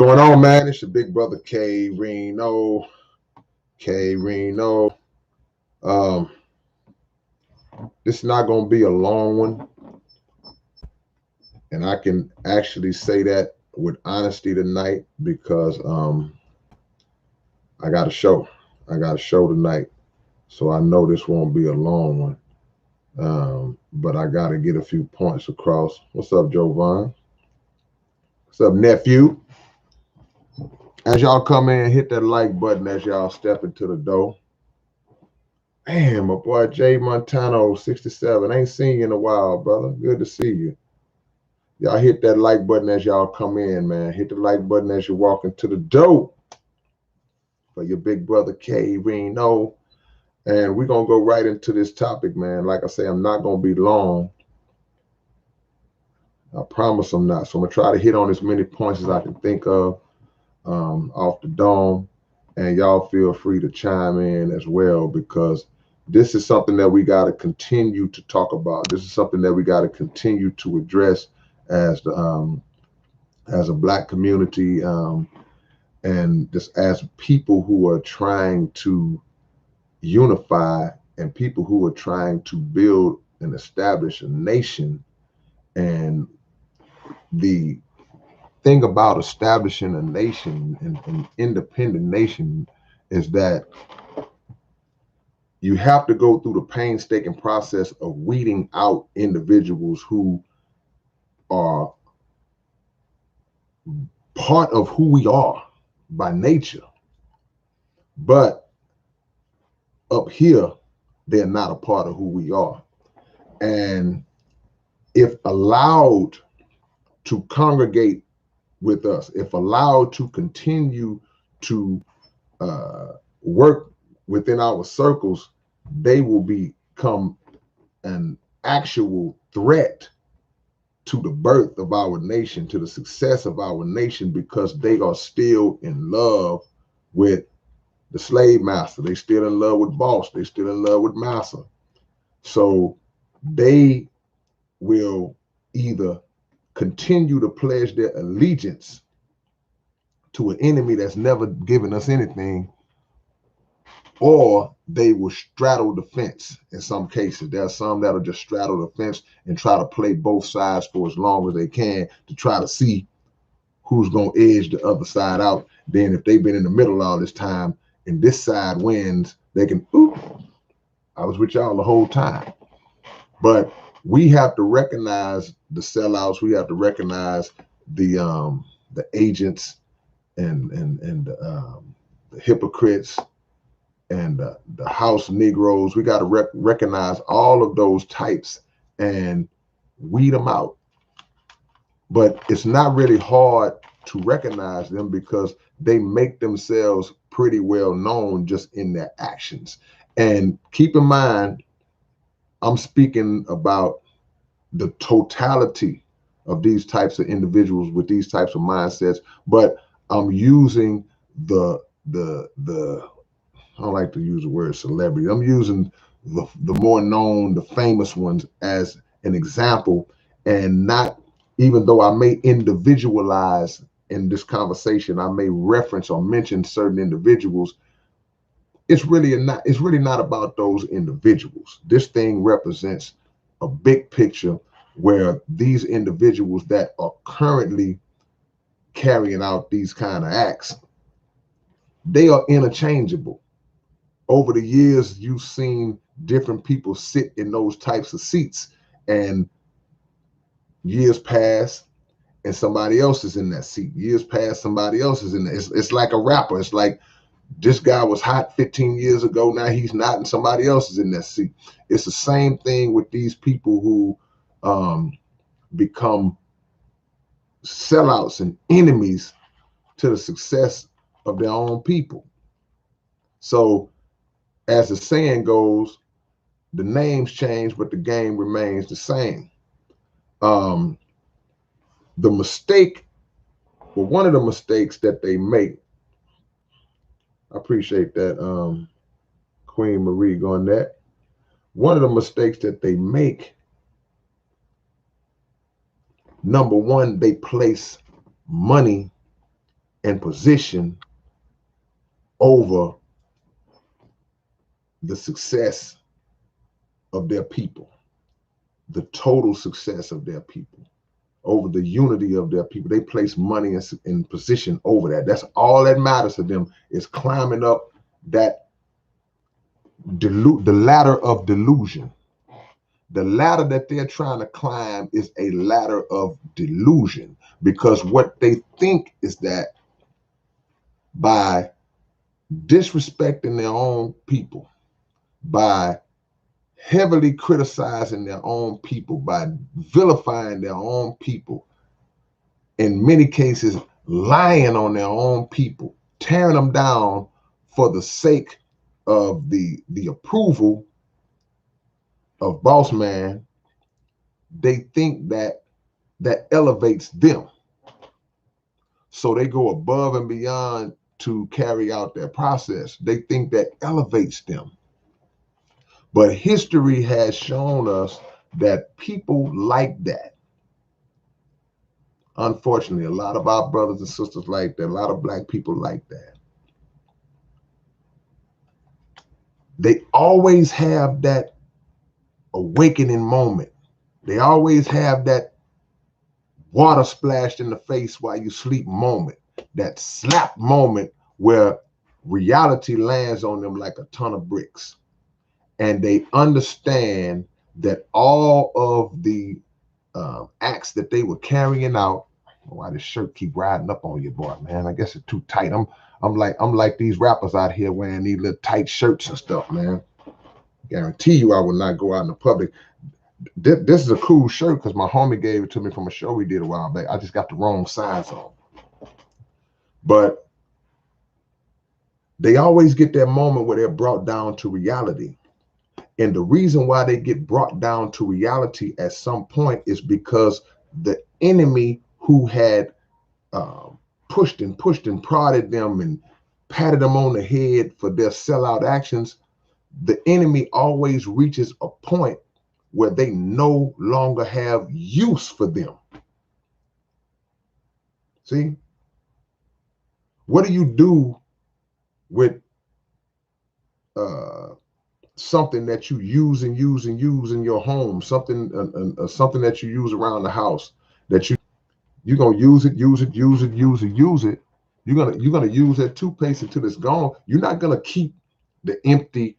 going on, man? It's your big brother K-Rino. K-Rino. This is not going to be a long one. And I can actually say that with honesty tonight because I got a show. I got a show tonight. So I know this won't be a long one. But I got to get a few points across. What's up, Jovan? What's up, nephew? As y'all come in, hit that like button as y'all step into the door. Damn, my boy Jay Montano, 67. Ain't seen you in a while, brother. Good to see you. Y'all hit that like button as y'all come in, man. Hit the like button as you walk into the door for your big brother K-Rino. And we're going to go right into this topic, man. Like I say, I'm not going to be long. I promise I'm not. So I'm going to try to hit on as many points as I can think of off the dome. And y'all feel free to chime in as well, because this is something that we got to continue to talk about. This is something that we got to continue to address as a Black community, and just as people who are trying to unify and people who are trying to build and establish a nation. And the thing about establishing a nation, an independent nation, is that you have to go through the painstaking process of weeding out individuals who are part of who we are by nature. But up here, they're not a part of who we are. And if allowed to congregate with us, if allowed to continue to work within our circles, they will become an actual threat to the birth of our nation, to the success of our nation, because they are still in love with the slave master. They still in love with boss. They still in love with master. So they will either continue to pledge their allegiance to an enemy that's never given us anything, or they will straddle the fence. In some cases, there are some that'll just straddle the fence and try to play both sides for as long as they can to try to see who's going to edge the other side out. Then if they've been in the middle all this time and this side wins, they can, oop, I was with y'all the whole time. But we have to recognize the sellouts. We have to recognize the agents and the hypocrites and the house Negroes. We got to recognize all of those types and weed them out. But it's not really hard to recognize them because they make themselves pretty well known just in their actions. And keep in mind, I'm speaking about the totality of these types of individuals with these types of mindsets, but I'm using the I don't like to use the word celebrity. I'm using the more known, the famous ones as an example, and not, even though I may individualize in this conversation, I may reference or mention certain individuals. It's really not about those individuals. This thing represents a big picture where these individuals that are currently carrying out these kind of acts, they are interchangeable. Over the years, you've seen different people sit in those types of seats, and years pass and somebody else is in that seat. Years pass, somebody else is in there. It's like a rapper. It's like, this guy was hot 15 years ago, now he's not, and somebody else is in that seat. It's the same thing with these people who become sellouts and enemies to the success of their own people. So, as the saying goes, the names change, but the game remains the same. The mistake, well, one of the mistakes that they make, I appreciate that, Queen Marie going that. One of the mistakes that they make, number one, they place money and position over the success of their people, the total success of their people, over the unity of their people. They place money in position over that. That's all that matters to them, is climbing up that the ladder of delusion. The ladder that they're trying to climb is a ladder of delusion, because what they think is that by disrespecting their own people, by heavily criticizing their own people, by vilifying their own people, in many cases lying on their own people, tearing them down for the sake of the approval of boss man, they think that elevates them. So they go above and beyond to carry out their process. They think that elevates them. But history has shown us that people like that. Unfortunately, a lot of our brothers and sisters like that. A lot of black people like that. They always have that awakening moment. They always have that water splashed in the face while you sleep moment, that slap moment where reality lands on them like a ton of bricks. And they understand that all of the acts that they were carrying out. Why this shirt keep riding up on you, boy, man? I guess it's too tight. I'm like these rappers out here wearing these little tight shirts and stuff, man. Guarantee you I will not go out in the public. This is a cool shirt because my homie gave it to me from a show we did a while back. I just got the wrong size on. But they always get that moment where they're brought down to reality. And the reason why they get brought down to reality at some point is because the enemy who had pushed and prodded them and patted them on the head for their sellout actions, the enemy always reaches a point where they no longer have use for them. See? What do you do with something that you use in your home, something that you use around the house, that you're gonna use it. You're gonna use that toothpaste until it's gone. You're not gonna keep the empty,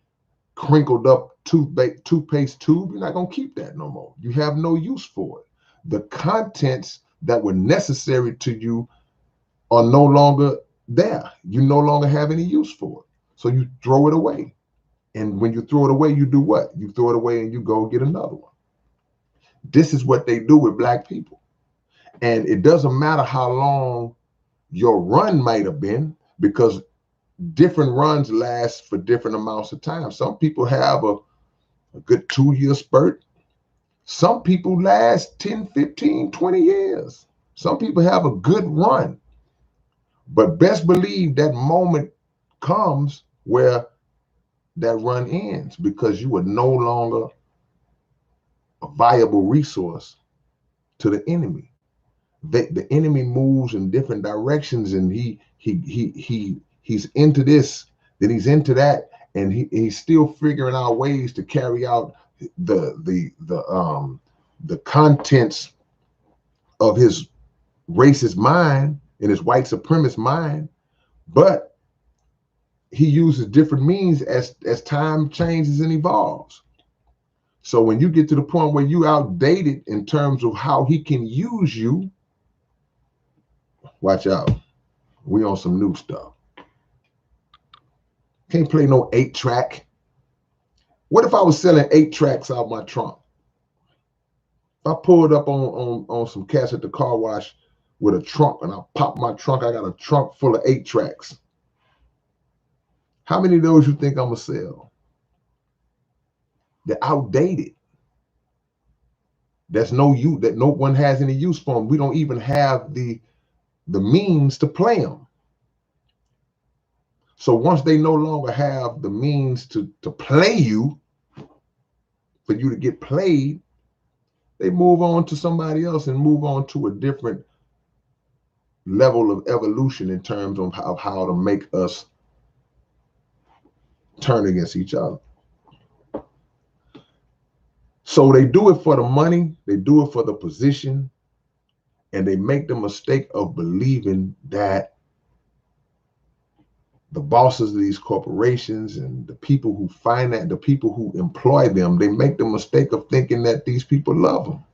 crinkled up toothpaste tube. You're not gonna keep that no more. You have no use for it. The contents that were necessary to you are no longer there. You no longer have any use for it. So you throw it away. And when you throw it away, you do what? You throw it away and you go get another one. This is what they do with black people. And it doesn't matter how long your run might have been, because different runs last for different amounts of time. Some people have a good 2-year spurt. Some people last 10, 15, 20 years. Some people have a good run. But best believe that moment comes where that run ends, because you are no longer a viable resource to the enemy. The enemy moves in different directions, and he's into this, then he's into that, and he's still figuring out ways to carry out the contents of his racist mind and his white supremacist mind. But he uses different means as time changes and evolves. So when you get to the point where you outdated in terms of how he can use you, watch out. We on some new stuff. Can't play no 8-track. What if I was selling 8 tracks out my trunk? I pulled up on some cats at the car wash with a trunk, and I popped my trunk. I got a trunk full of 8 tracks. How many of those you think I'm gonna sell? They're outdated. There's no use, that no one has any use for them. We don't even have the means to play them. So once they no longer have the means to play you, for you to get played, they move on to somebody else and move on to a different level of evolution in terms of how to make us turn against each other. So they do it for the money, they do it for the position, and they make the mistake of believing that the bosses of these corporations and the people who finance, the people who employ them, they make the mistake of thinking that these people love them.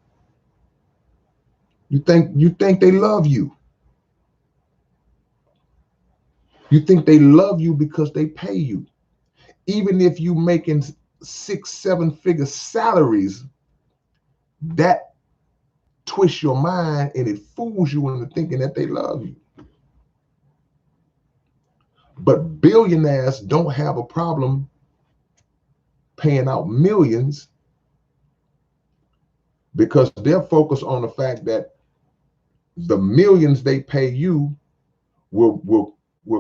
You think they love you. You think they love you because they pay you. Even if you making 6-7 figure salaries, that twists your mind and it fools you into thinking that they love you. But billionaires don't have a problem paying out millions because they're focused on the fact that the millions they pay you will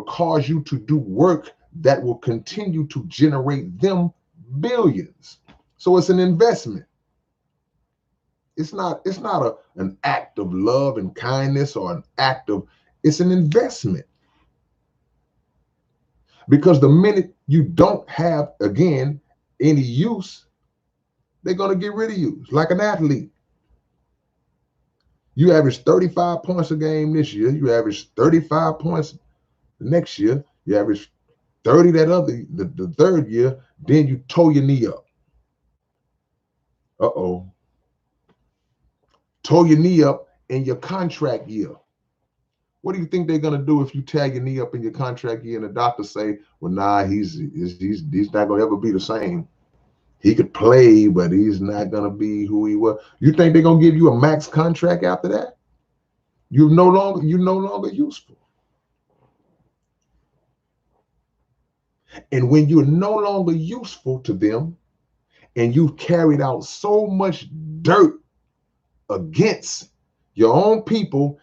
cause you to do work that will continue to generate them billions. So it's an investment. It's not an act of love and kindness or an act of, it's an investment. Because the minute you don't have, again, any use, they're going to get rid of you. Like an athlete. You average 35 points a game this year. You average 35 points the next year. You average 30 the third year. Then you toe your knee up. Uh-oh. Toe your knee up in your contract year. What do you think they're going to do if you tear your knee up in your contract year and the doctor say, well, nah, he's not going to ever be the same. He could play, but he's not going to be who he was. You think they're going to give you a max contract after that? You're no longer useful. And when you're no longer useful to them and you've carried out so much dirt against your own people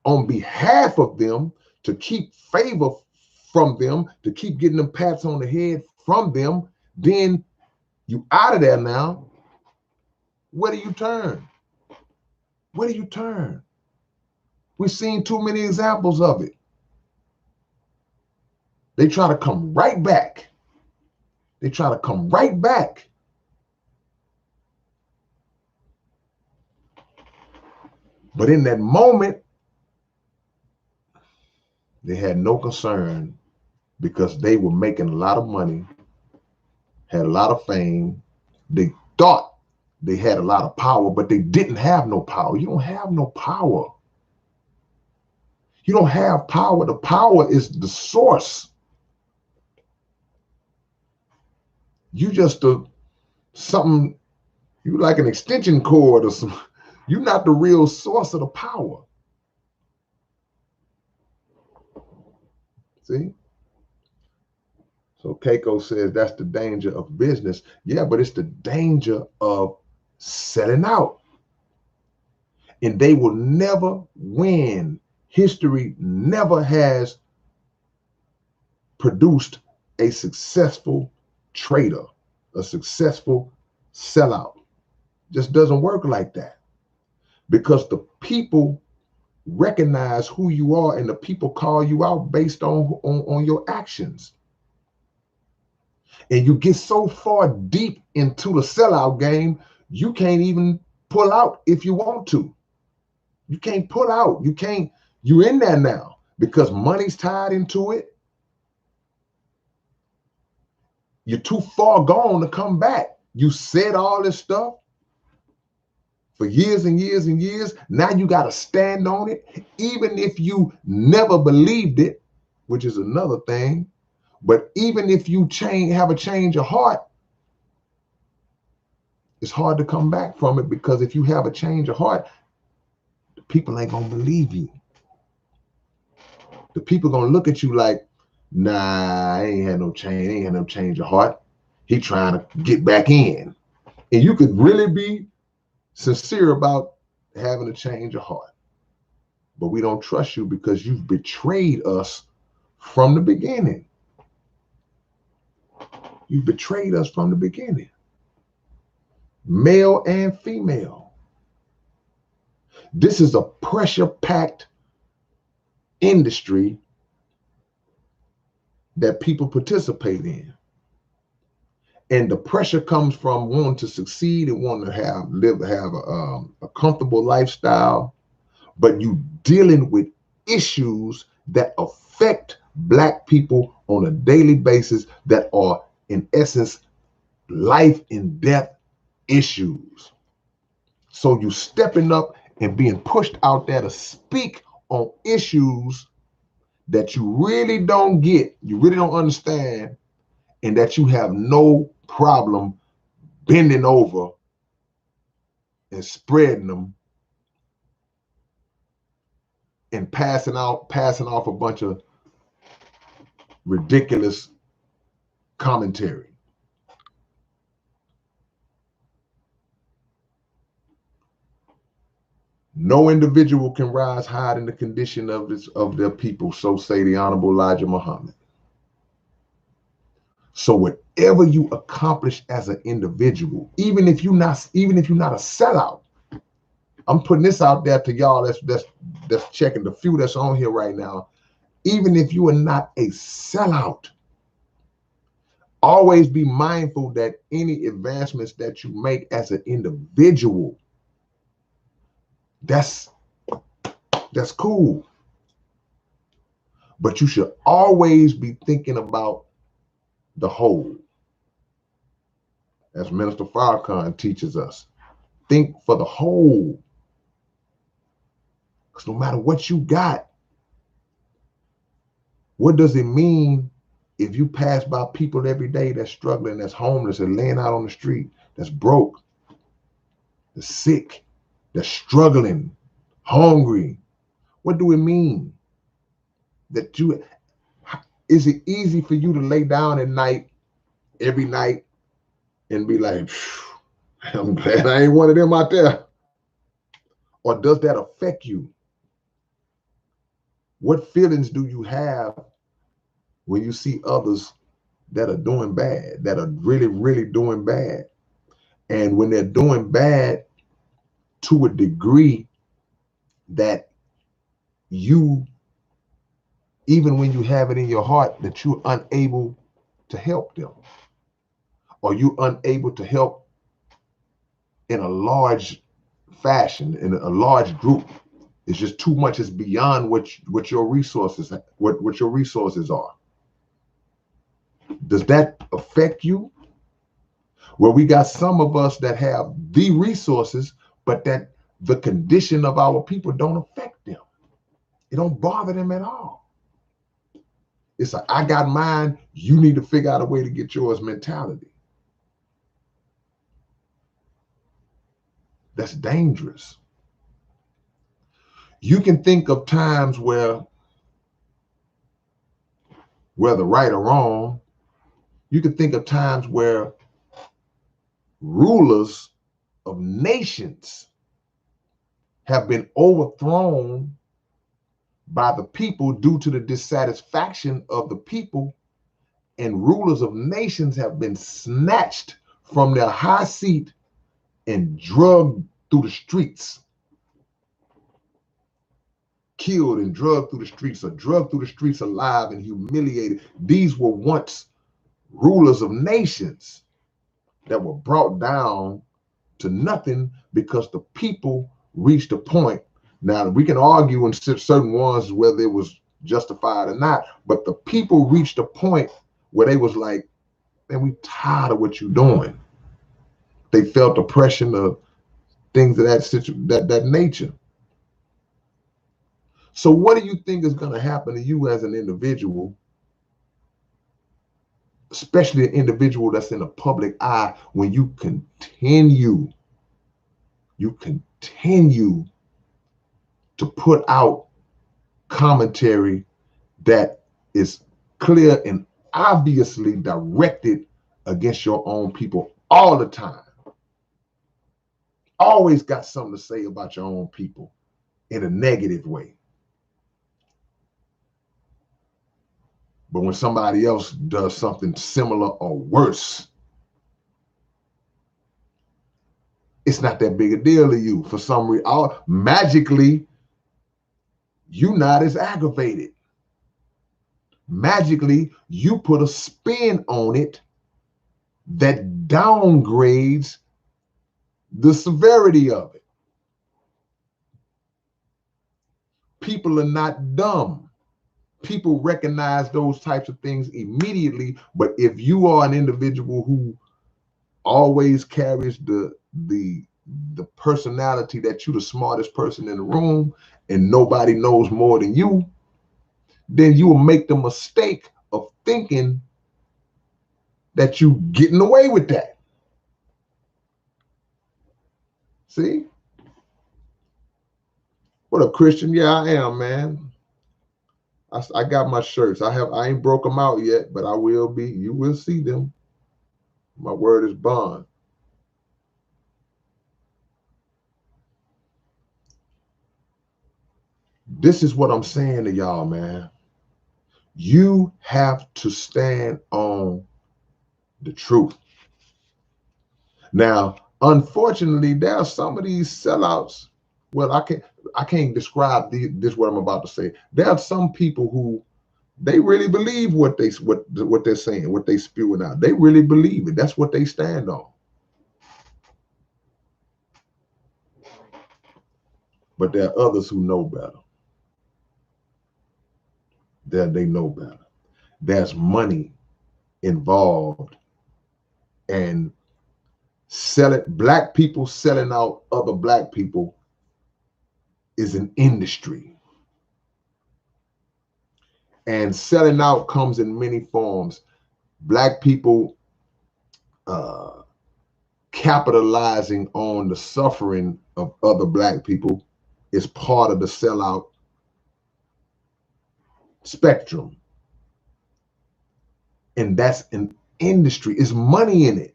on behalf of them to keep favor from them, to keep getting them pats on the head from them, then you out of there now. Where do you turn? Where do you turn? We've seen too many examples of it. They try to come right back. They try to come right back. But in that moment, they had no concern because they were making a lot of money, had a lot of fame. They thought they had a lot of power, but they didn't have no power. You don't have no power. You don't have power. The power is the source. You just something, you like an extension cord or something. You're not the real source of the power. See? So Keiko says that's the danger of business. Yeah, but it's the danger of selling out. And they will never win. History never has produced a successful trader, a successful sellout. Just doesn't work like that. Because the people recognize who you are and the people call you out based on your actions. And you get so far deep into the sellout game, you can't even pull out if you want to. You can't pull out. You're in there now because money's tied into it. You're too far gone to come back. You said all this stuff for years and years and years. Now you got to stand on it, even if you never believed it, which is another thing. But even if you have a change of heart, it's hard to come back from it because if you have a change of heart, the people ain't going to believe you. The people going to look at you like, nah, I ain't had no change of heart. He trying to get back in. And you could really be sincere about having a change of heart. But we don't trust you because you've betrayed us from the beginning. You betrayed us from the beginning. Male and female. This is a pressure-packed industry that people participate in. And the pressure comes from wanting to succeed and wanting to have a comfortable lifestyle, but you dealing with issues that affect Black people on a daily basis that are, in essence, life and death issues. So you stepping up and being pushed out there to speak on issues that you really don't get, you really don't understand, and that you have no problem bending over and spreading them and passing off a bunch of ridiculous commentary. No individual can rise higher in the condition of their people, so say the Honorable Elijah Muhammad. So whatever you accomplish as an individual, even if you're not a sellout, I'm putting this out there to y'all that's checking, the few that's on here right now. Even if you are not a sellout, always be mindful that any advancements that you make as an individual, that's cool. But you should always be thinking about the whole. As Minister Farrakhan teaches us, think for the whole. Because no matter what you got, what does it mean if you pass by people every day that's struggling, that's homeless, and laying out on the street, that's broke, that's sick, that's struggling, hungry? What do it mean? Is it easy for you to lay down at night, every night, and be like, I'm glad I ain't one of them out there? Or does that affect you? What feelings do you have when you see others that are doing bad, that are really, really doing bad? And when they're doing bad to a degree that you, even when you have it in your heart, that you're unable to help them, or you're unable to help in a large fashion, in a large group. It's just too much. It's beyond what your resources are. Does that affect you? Well, we got some of us that have the resources, but that the condition of our people don't affect them. It don't bother them at all. It's like, I got mine, you need to figure out a way to get yours mentality. That's dangerous. You can think of times where, whether right or wrong, you can think of times where rulers of nations have been overthrown by the people due to the dissatisfaction of the people, and rulers of nations have been snatched from their high seat and drugged through the streets, killed and drugged through the streets, or drugged through the streets alive and humiliated. These were once rulers of nations that were brought down to nothing because the people reached a point. Now, we can argue in certain ones whether it was justified or not, but the people reached a point where they was like, man, we tired of what you're doing. They felt oppression of things of that nature. So what do you think is going to happen to you as an individual, especially an individual that's in the public eye, when you continue to put out commentary that is clear and obviously directed against your own people all the time? Always got something to say about your own people in a negative way. But when somebody else does something similar or worse, it's not that big a deal to you. For some reason, magically, you're not as aggravated. Magically, you put a spin on it that downgrades the severity of it. People are not dumb. People recognize those types of things immediately. But if you are an individual who always carries the personality that you're the smartest person in the room and nobody knows more than you, then you will make the mistake of thinking that you getting away with that. See? What up, Christian? Yeah, I am, man. I got my shirts. I ain't broke them out yet, but I will be. You will see them. My word is bond. This is what I'm saying to y'all, man. You have to stand on the truth. Now, unfortunately, there are some of these sellouts. Well, I can't describe this what I'm about to say. There are some people who they really believe what they're saying, what they spewing out. They really believe it. That's what they stand on. But there are others who know better. They know better. There's money involved, and black people selling out other black people is an industry. And selling out comes in many forms. Black people capitalizing on the suffering of other black people is part of the sellout spectrum. And that's an industry. It's money in it.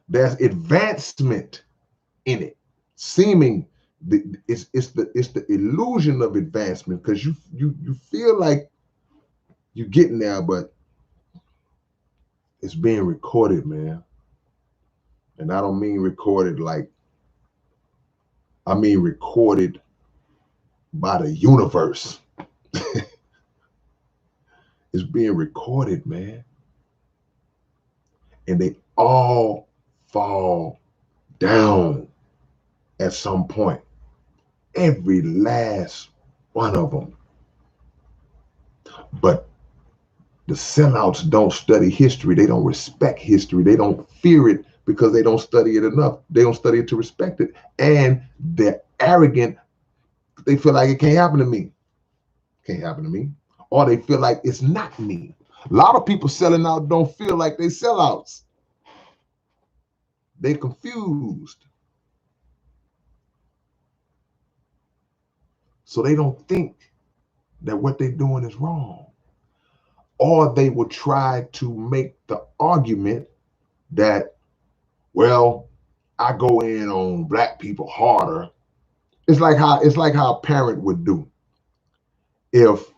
There's advancement in it. It's the illusion of advancement, because you feel like you're getting there, but it's being recorded, man. And I don't mean recorded like, I mean recorded by the universe. It's being recorded, man. And they all fall down at some point. Every last one of them. But the sellouts don't study history. They don't respect history. They don't fear it because they don't study it enough. They don't study it to respect it. And they're arrogant. They feel like it can't happen to me. Can't happen to me. Or they feel like it's not me. A lot of people selling out don't feel like they sellouts. They're confused. So they don't think that what they're doing is wrong. Or they will try to make the argument that, well, I go in on black people harder. It's like how a parent would do. If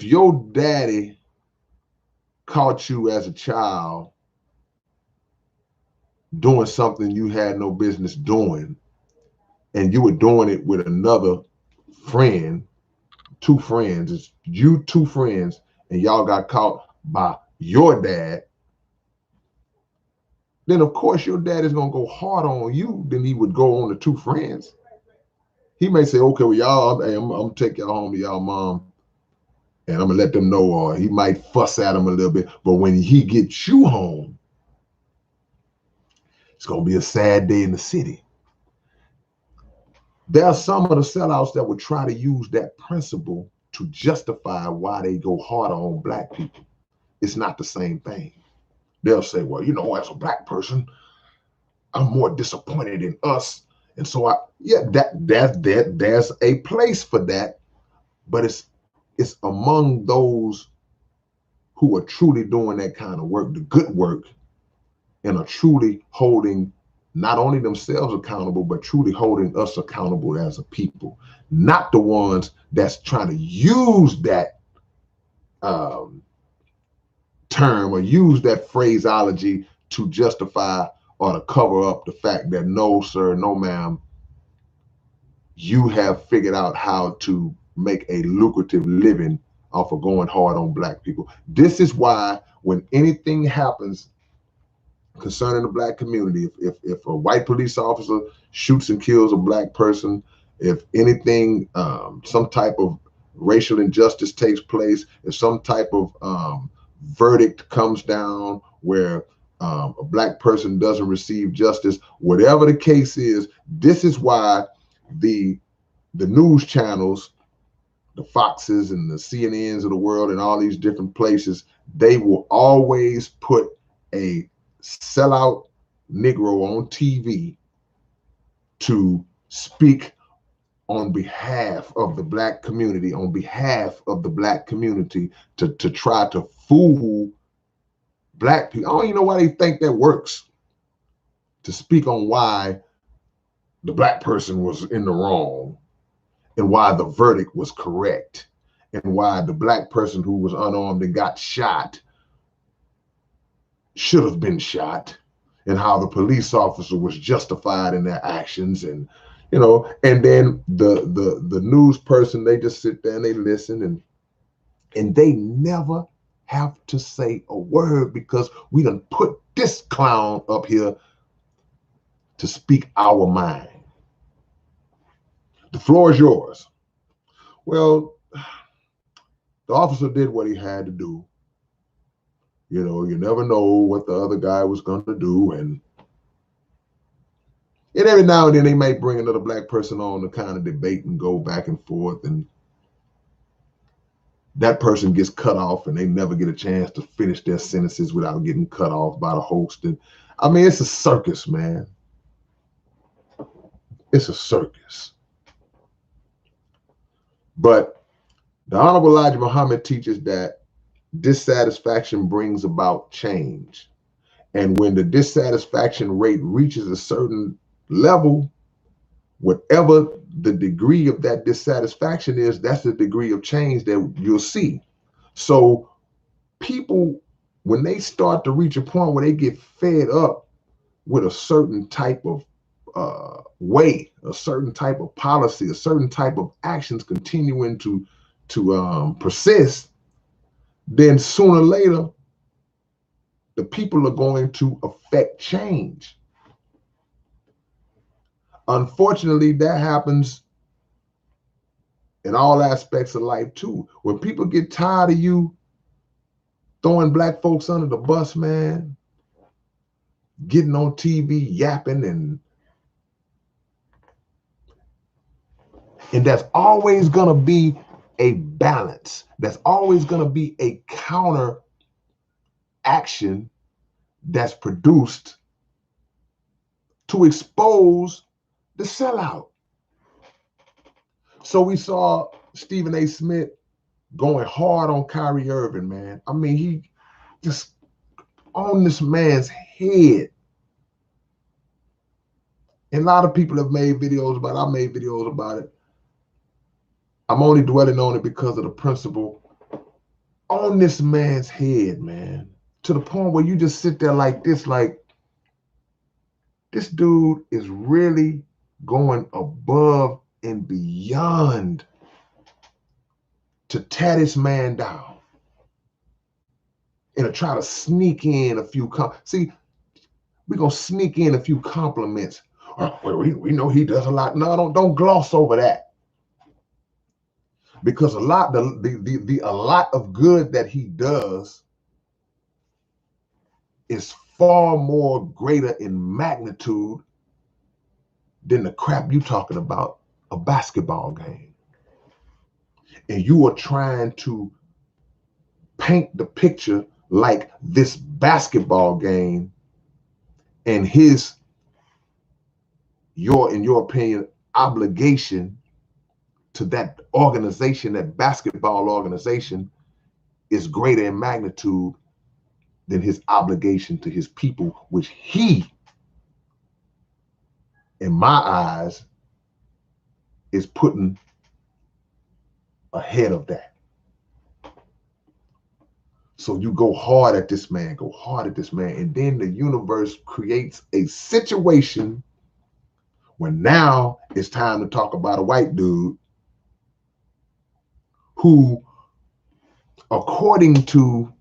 your daddy caught you as a child doing something you had no business doing, and you were doing it with another friend, two friends, it's you two friends, and y'all got caught by your dad, then of course your dad is gonna go harder on you than he would go on the two friends. He may say, okay, well, y'all, I'm gonna take y'all home to y'all mom, and I'm gonna let them know, or he might fuss at him a little bit. But when he gets you home, it's gonna be a sad day in the city. There are some of the sellouts that would try to use that principle to justify why they go harder on black people. It's not the same thing. They'll say, well, as a black person, I'm more disappointed in us. And so there's a place for that, but it's among those who are truly doing that kind of work, the good work, and are truly holding not only themselves accountable, but truly holding us accountable as a people. Not the ones that's trying to use that term or use that phraseology to justify, or to cover up the fact that no, sir, no, ma'am, you have figured out how to make a lucrative living off of going hard on black people. This is why when anything happens concerning the black community, if a white police officer shoots and kills a black person, if anything, some type of racial injustice takes place, if some type of verdict comes down where a black person doesn't receive justice, whatever the case is, this is why the news channels, the Foxes and the CNNs of the world and all these different places, they will always put a sellout Negro on TV to speak on behalf of the black community, on behalf of the black community, to try to fool black people. I don't even know why they think that works, to speak on why the black person was in the wrong and why the verdict was correct and why the black person who was unarmed and got shot should have been shot, and how the police officer was justified in their actions. And and then the news person, they just sit there and they listen, and they never have to say a word because we done put this clown up here to speak our mind. The floor is yours. Well, the officer did what he had to do. You never know what the other guy was going to do. And every now and then they might bring another black person on to kind of debate and go back and forth. And that person gets cut off and they never get a chance to finish their sentences without getting cut off by the host. And I mean, it's a circus, man. It's a circus. But the Honorable Elijah Muhammad teaches that dissatisfaction brings about change. And when the dissatisfaction rate reaches a certain level, whatever the degree of that dissatisfaction is, that's the degree of change that you'll see. So people, when they start to reach a point where they get fed up with a certain type of way, a certain type of policy, a certain type of actions continuing to persist, then sooner or later, the people are going to affect change. Unfortunately, that happens in all aspects of life too. When people get tired of you throwing black folks under the bus, man, getting on TV, yapping, and that's always gonna be a balance. That's always gonna be a counter action that's produced to expose the sellout. So we saw Stephen A. Smith going hard on Kyrie Irving, man. I mean, he just on this man's head. And a lot of people have made videos about it. I made videos about it. I'm only dwelling on it because of the principle on this man's head, man. To the point where you just sit there like this, like, this dude is really going above and beyond to tear this man down and to try to sneak in a few see, we're gonna sneak in a few compliments. Oh, well, we know he does a lot. No, don't gloss over that, because a lot of good that he does is far more greater in magnitude than the crap you talking about a basketball game. And you are trying to paint the picture like this basketball game and in your opinion, obligation to that organization, that basketball organization, is greater in magnitude than his obligation to his people, which he, in my eyes, is putting ahead of that. So you go hard at this man, go hard at this man. And then the universe creates a situation where now it's time to talk about a white dude who, according to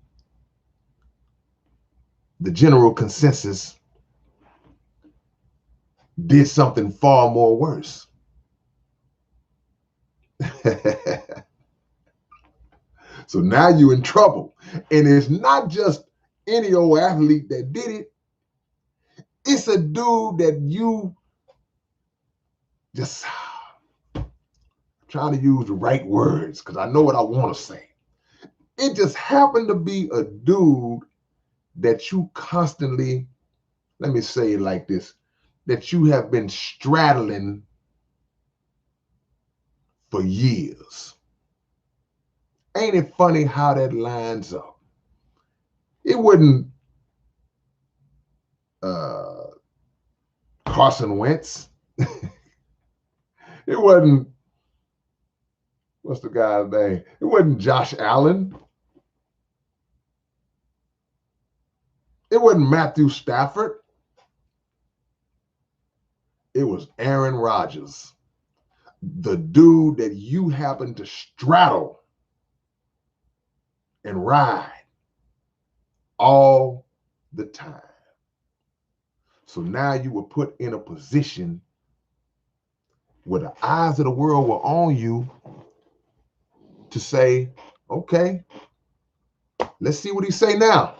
the general consensus, did something far more worse. So now you're in trouble. And it's not just any old athlete that did it. It's a dude that you just trying to use the right words because I know what I want to say. It just happened to be a dude that you constantly, let me say it like this, that you have been straddling for years. Ain't it funny how that lines up? It wasn't Carson Wentz. It wasn't, what's the guy's name? It wasn't Josh Allen. It wasn't Matthew Stafford. It was Aaron Rodgers, the dude that you happen to straddle and ride all the time. So now you were put in a position where the eyes of the world were on you to say, okay, let's see what he say now.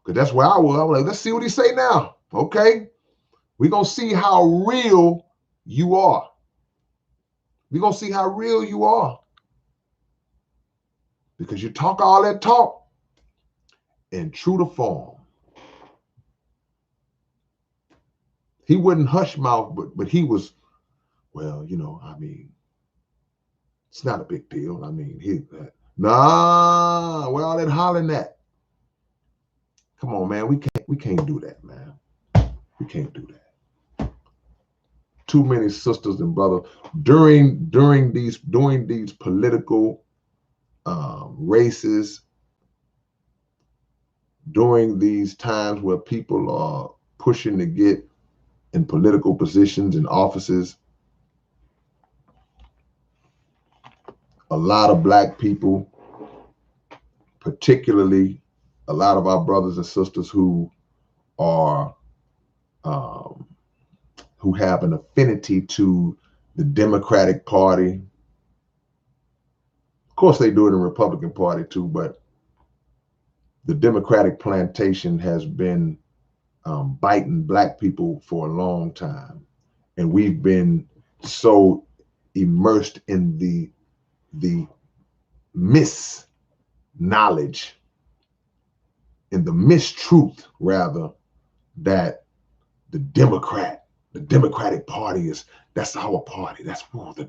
Because that's where I was. I was like, let's see what he say now. Okay, we're going to see how real you are. We're going to see how real you are. Because you talk all that talk, and true to form, he wouldn't hush mouth, but he was, well, you know, I mean, it's not a big deal. I mean, nah, where all that hollering at? Come on, man, we can't do that, man. We can't do that. Too many sisters and brothers during these political races, during these times where people are pushing to get in political positions and offices. A lot of Black people, particularly a lot of our brothers and sisters who are who have an affinity to the Democratic Party. Of course, they do it in the Republican Party too, but the Democratic plantation has been biting Black people for a long time. And we've been so immersed in the misknowledge, in the mistruth rather, that the Democratic Party that's our party. That's the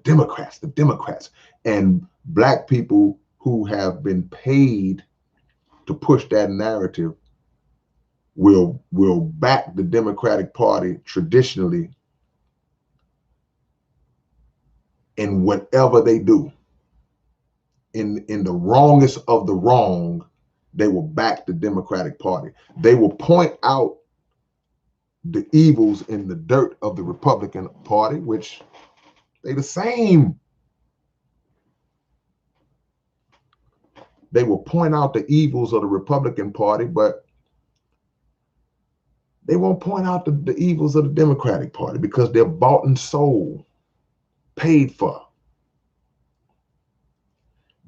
Democrats. And Black people who have been paid to push that narrative will back the Democratic Party traditionally in whatever they do. In the wrongest of the wrong, they will back the Democratic Party. They will point out the evils in the dirt of the Republican Party, which they the same. They will point out the evils of the Republican Party, but they won't point out the evils of the Democratic Party because they're bought and sold, paid for.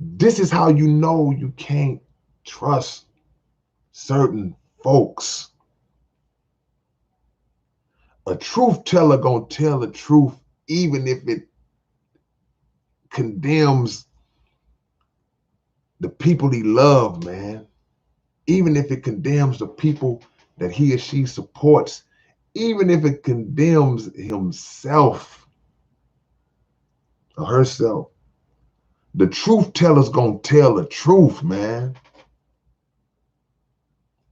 This is how you know you can't trust certain folks. A truth teller gonna tell the truth even if it condemns the people he loves, man. Even if it condemns the people that he or she supports, even if it condemns himself or herself, the truth teller's gonna tell the truth, man.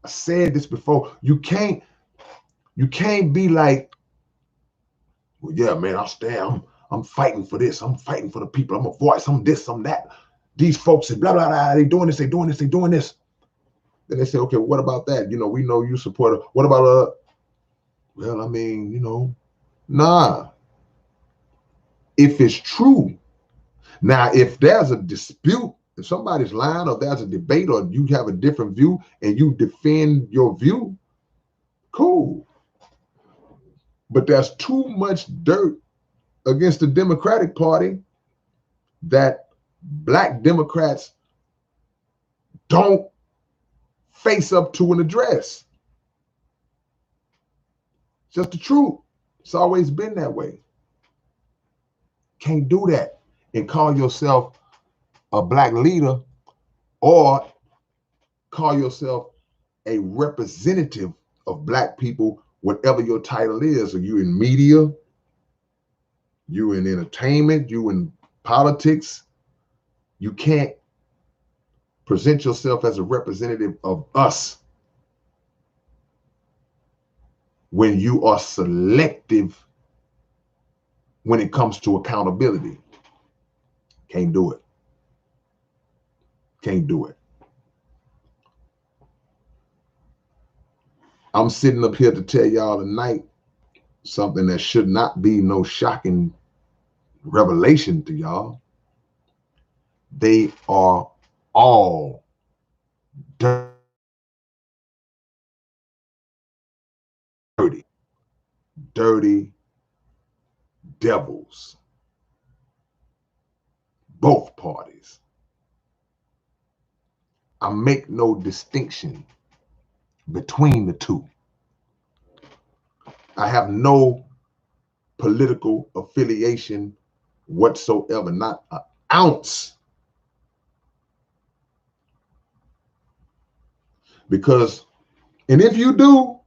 I said this before. You can't be like, well, yeah, man, I'll stand. I'm fighting for this. I'm fighting for the people. I'm a voice. I'm this. I'm that. these folks and blah, blah, blah, they doing this, they doing this, they doing this. Then they say, okay, what about that? You know, we know you support her. What about well, I mean, you know, nah. If it's true. Now, if there's a dispute, if somebody's lying or there's a debate or you have a different view and you defend your view, cool. But there's too much dirt against the Democratic Party that Black Democrats don't face up to and address. It's just the truth. It's always been that way. Can't do that and call yourself a Black leader or call yourself a representative of Black people, whatever your title is. Are you in media? You in entertainment? You in politics? You can't present yourself as a representative of us when you are selective when it comes to accountability. Can't do it. Can't do it. I'm sitting up here to tell y'all tonight something that should not be no shocking revelation to y'all. They are all dirty, dirty devils. Both parties. I make no distinction between the two. I have no political affiliation whatsoever, not an ounce. Because, and if you do,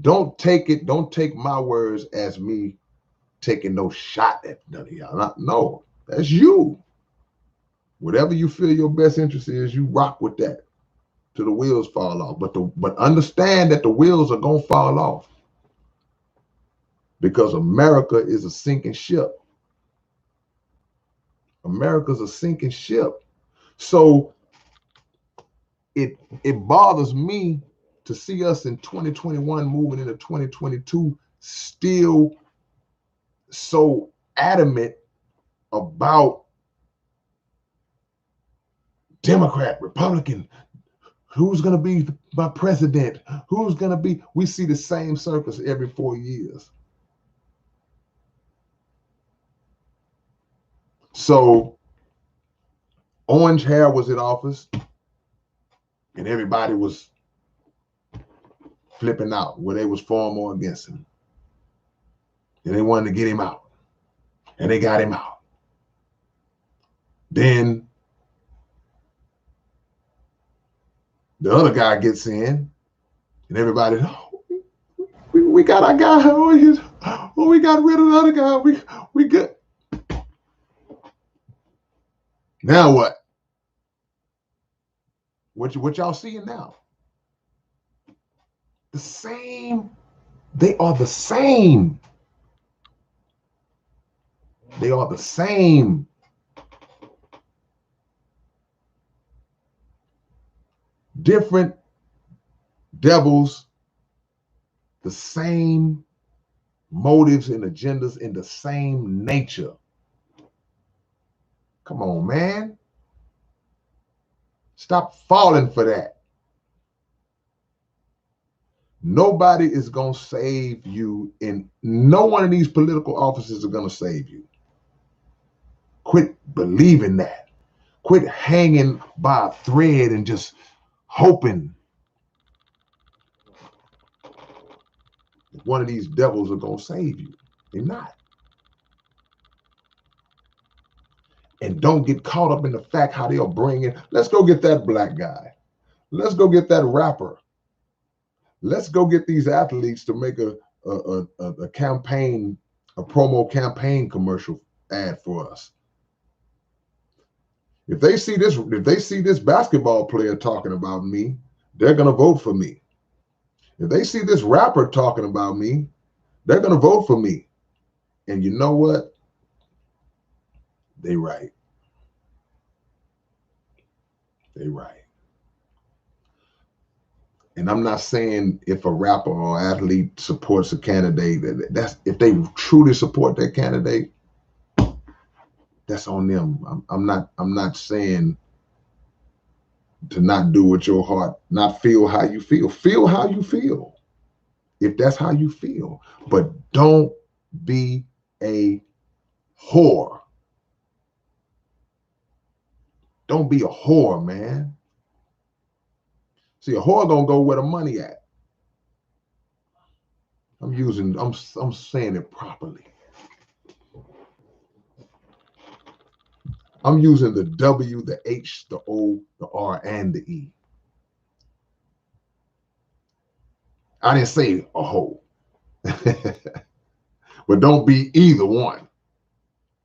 don't take my words as me taking no shot at none of y'all. No, that's you. Whatever you feel your best interest is, you rock with that till the wheels fall off. But understand that the wheels are gonna fall off because America is a sinking ship. America's a sinking ship. So it bothers me to see us in 2021 moving into 2022 still so adamant about Democrat, Republican, who's going to be my president, who's going to be, we see the same circus every 4 years. So Orange Hair was in office and everybody was flipping out, where they was for him or against him. And they wanted to get him out. And they got him out. Then the other guy gets in, and everybody, oh, we got our guy. Oh, we got rid of the other guy. We good. Now what? What y'all seeing now? The same. They are the same. They are the same. Different devils, the same motives and agendas in the same nature. Come on, man. Stop falling for that. Nobody is going to save you, and no one of these political offices are going to save you. Quit believing that. Quit hanging by a thread and just hoping that one of these devils are going to save you. They're not. And don't get caught up in the fact how they'll bring in, let's go get that black guy. Let's go get that rapper. Let's go get these athletes to make a campaign, a promo campaign commercial ad for us. If they see this basketball player talking about me, they're gonna vote for me. If they see this rapper talking about me, they're gonna vote for me. And you know what? They right. They right. And I'm not saying if a rapper or athlete supports a candidate, that's if they truly support that candidate, that's on them. I'm not saying to not do with your heart, not feel how you feel. Feel how you feel, if that's how you feel. But don't be a whore. Don't be a whore, man. See, a whore gonna go where the money at. I'm saying it properly. I'm using the W, the H, the O, the R, and the E. I didn't say a hoe. But don't be either one.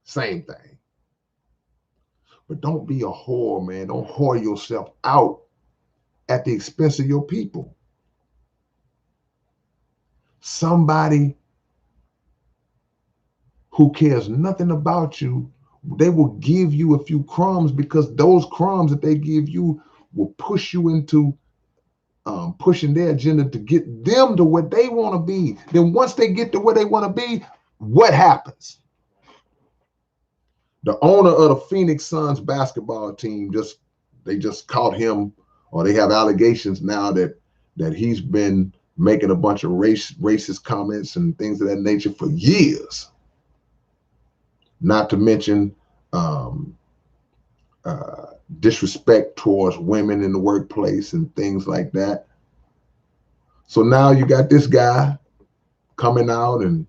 Same thing. But don't be a whore, man. Don't whore yourself out at the expense of your people. Somebody who cares nothing about you, they will give you a few crumbs, because those crumbs that they give you will push you into pushing their agenda to get them to where they want to be. Then once they get to where they want to be, what happens? The owner of the Phoenix Suns basketball team they just caught him, or they have allegations now that he's been making a bunch of racist comments and things of that nature for years. Not to mention disrespect towards women in the workplace and things like that. So now you got this guy coming out, and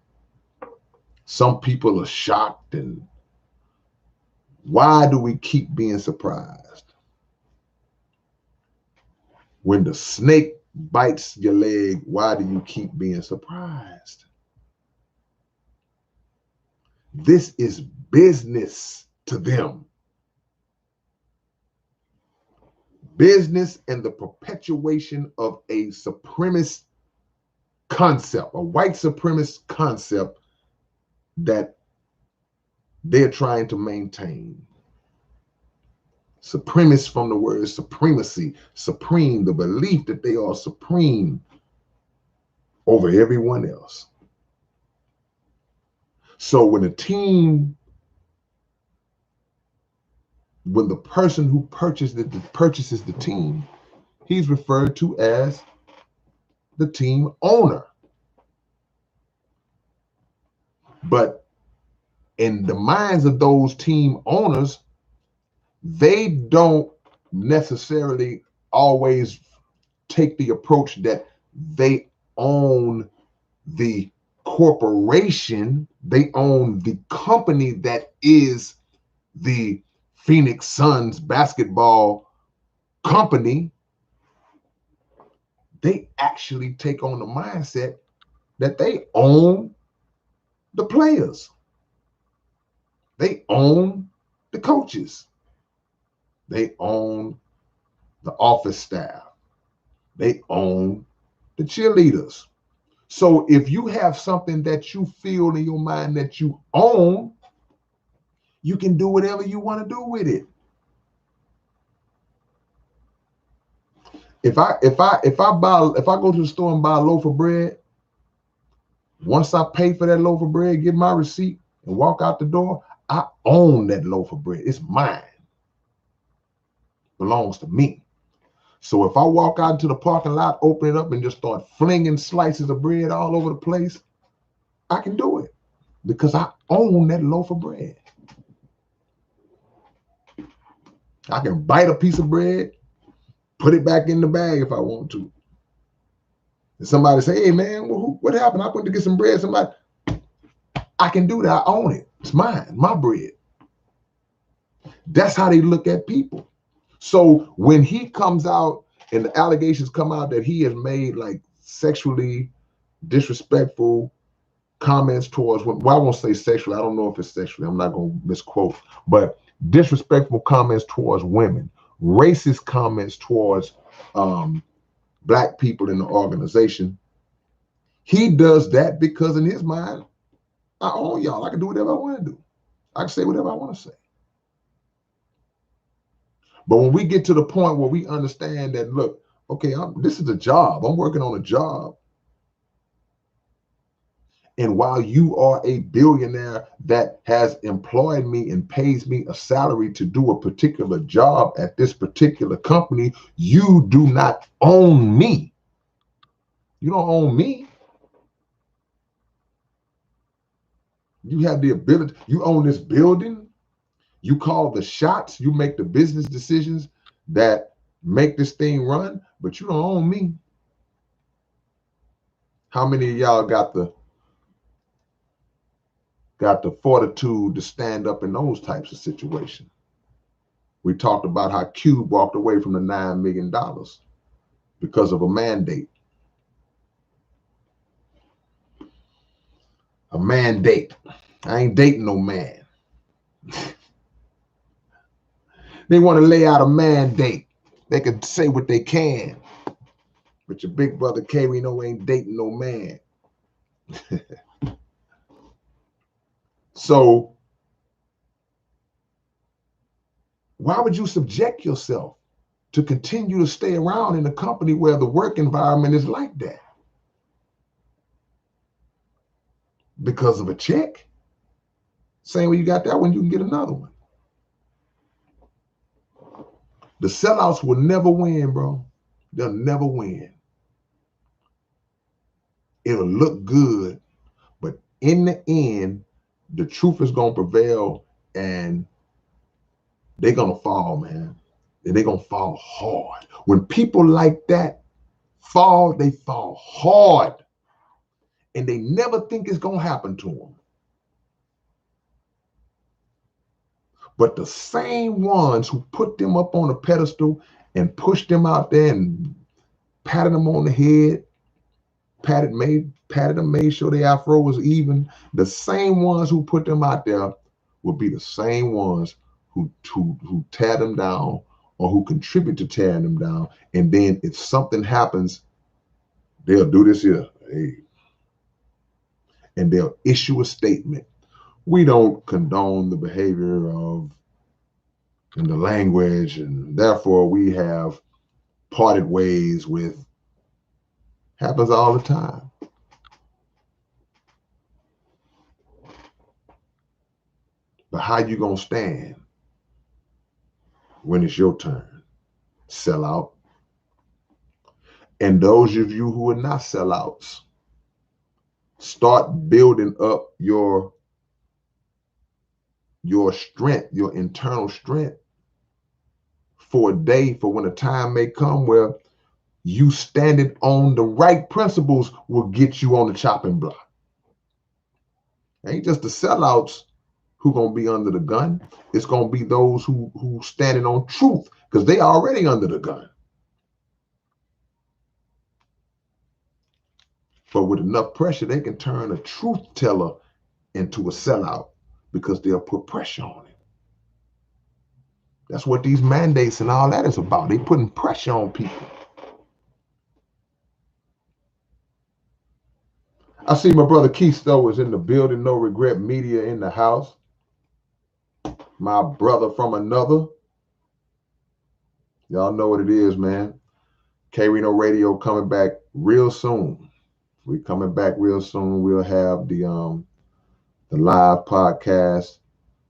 some people are shocked. And why do we keep being surprised? When the snake bites your leg, why do you keep being surprised? This is business to them. Business and the perpetuation of a supremacist concept, a white supremacist concept that they're trying to maintain. Supremacist from the word supremacy, supreme, the belief that they are supreme over everyone else. So when the person who purchases the team, he's referred to as the team owner. But in the minds of those team owners, they don't necessarily always take the approach that they own the corporation, they own the company that is the Phoenix Suns basketball company. They actually take on the mindset that they own the players. They own the coaches. They own the office staff. They own the cheerleaders. So if you have something that you feel in your mind that you own, you can do whatever you want to do with it. If I go to the store and buy a loaf of bread, once I pay for that loaf of bread, get my receipt, and walk out the door, I own that loaf of bread. It's mine. Belongs to me. So if I walk out into the parking lot, open it up, and just start flinging slices of bread all over the place, I can do it because I own that loaf of bread. I can bite a piece of bread, put it back in the bag if I want to. And somebody say, hey man, what happened? I went to get some bread. I can do that. I own it. It's mine, my bread. That's how they look at people. So when he comes out and the allegations come out that he has made like sexually disrespectful comments towards women, well, I won't say sexually. I don't know if it's sexually. I'm not going to misquote, but disrespectful comments towards women, racist comments towards Black people in the organization. He does that because in his mind, I own y'all. I can do whatever I want to do. I can say whatever I want to say. But when we get to the point where we understand that, look, okay, this is a job. I'm working on a job. And while you are a billionaire that has employed me and pays me a salary to do a particular job at this particular company, you do not own me. You don't own me. You have the ability. You own this building. You call the shots. You make the business decisions that make this thing run, but you don't own me. How many of y'all got the fortitude to stand up in those types of situations? We talked about how Cube walked away from the $9 million because of a mandate. A mandate. I ain't dating no man. They want to lay out a mandate. They can say what they can, but your big brother K-Rino ain't dating no man. So why would you subject yourself to continue to stay around in a company where the work environment is like that? Because of a check? Same way you got that one, you can get another one. The sellouts will never win, bro. They'll never win. It'll look good, but in the end, the truth is going to prevail and they're going to fall, man. And they're going to fall hard. When people like that fall, they fall hard. And they never think it's going to happen to them. But the same ones who put them up on a pedestal and pushed them out there and patted them on the head, patted them, made sure the afro was even, the same ones who put them out there will be the same ones who tear them down or who contribute to tearing them down. And then if something happens, they'll do this here. Hey. And they'll issue a statement. We don't condone the behavior of and the language, and therefore we have parted ways with. Happens all the time. But how you gonna stand when it's your turn? Sell out. And those of you who are not sellouts, start building up your strength, your internal strength for a day, for when a time may come where you standing on the right principles will get you on the chopping block. Ain't just the sellouts who gonna be under the gun. It's gonna be those who standing on truth, because they already under the gun. But with enough pressure, they can turn a truth teller into a sellout because they'll put pressure on it. That's what these mandates and all that is about. They putting pressure on people. I see my brother Keith Stowe is in the building. No Regret Media in the house. My brother from another. Y'all know what it is, man. K-Rino Radio coming back real soon. We're coming back real soon. We'll have the live podcast,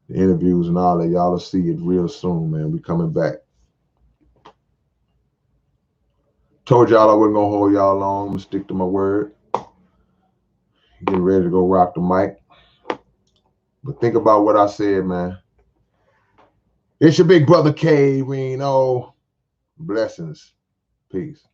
the interviews and all that. Y'all will see it real soon, man. We coming back. Told y'all I wasn't gonna hold y'all long. I'm gonna stick to my word. Getting ready to go rock the mic. But think about what I said, man. It's your big brother K-Rino. Blessings. Peace.